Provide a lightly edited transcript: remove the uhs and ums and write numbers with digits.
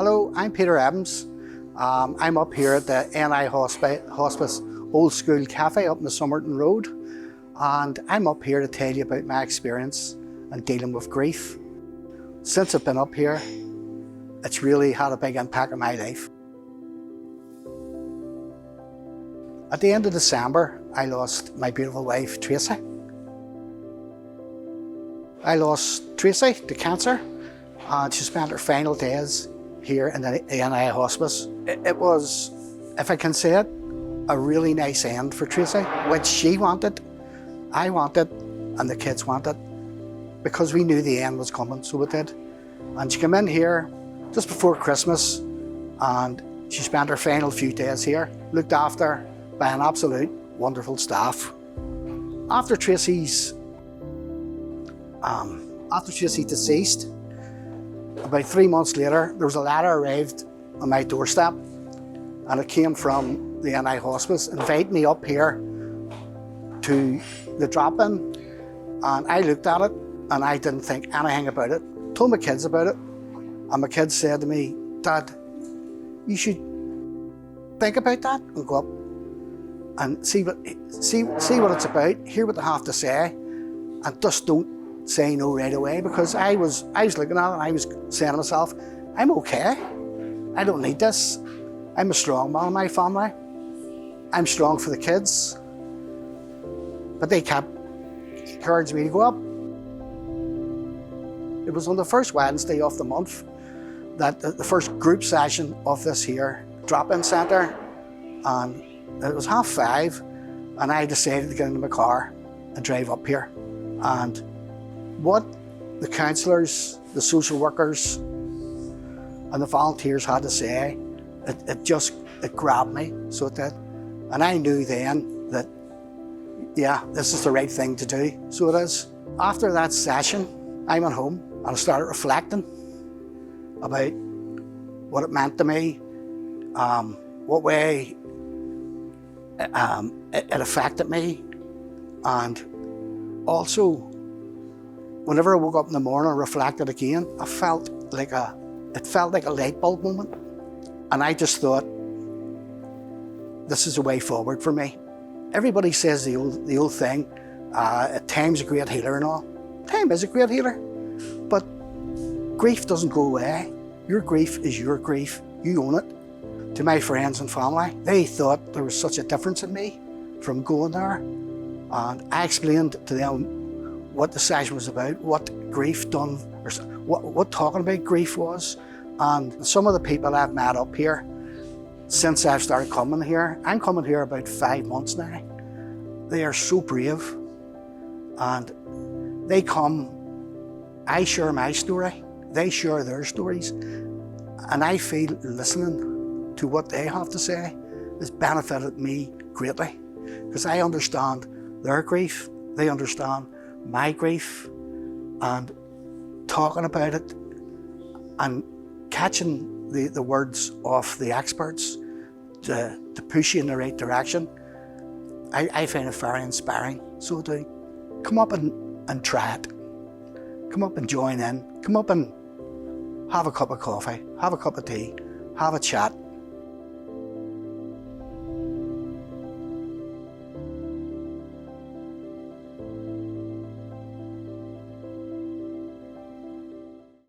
Hello, I'm Peter Evans. I'm up here at the NI Hospice Old School Cafe up in the Somerton Road, and I'm up here to tell you about my experience in dealing with grief. Since I've been up here, it's really had a big impact on my life. At the end of December, I lost my beautiful wife, Tracy. I lost Tracy to cancer, and she spent her final days here in the NI Hospice. It was, if I can say it, a really nice end for Tracy, which she wanted, I wanted, and the kids wanted, because we knew the end was coming, so we did. And she came in here just before Christmas, and she spent her final few days here, looked after by an absolute wonderful staff. After Tracy deceased, about 3 months later, there was a letter arrived on my doorstep, and it came from the NI Hospice, inviting me up here to the drop-in, and I looked at it and I didn't think anything about it. Told my kids about it, and my kids said to me, "Dad, you should think about that and go up and see what it's about, hear what they have to say, and just don't say no right away," because I was looking at it and I was saying to myself, I'm okay. I don't need this. I'm a strong man in my family. I'm strong for the kids. But they kept encouraging me to go up. It was on the first Wednesday of the month that the first group session of this here drop-in centre, and it was 5:30, and I decided to get into my car and drive up here. And what the counsellors, the social workers, and the volunteers had to say, it grabbed me, so it did. And I knew then that, yeah, this is the right thing to do, so it is. After that session, I went home and I started reflecting about what it meant to me, what way it affected me, and also, whenever I woke up in the morning and reflected again, it felt like a light bulb moment. And I just thought, this is the way forward for me. Everybody says the old thing, time's a great healer and all. Time is a great healer, but grief doesn't go away. Your grief is your grief, you own it. To my friends and family, they thought there was such a difference in me from going there. And I explained to them what the session was about, what grief done, or what talking about grief was. And some of the people I've met up here, since I've started coming here, I'm coming here about 5 months now. They are so brave, and they come, I share my story, they share their stories, and I feel listening to what they have to say has benefited me greatly, because I understand their grief, they understand my grief, and talking about it and catching the words of the experts to push you in the right direction, I find it very inspiring. So do come up and try it. Come up and join in. Come up and have a cup of coffee, have a cup of tea, have a chat,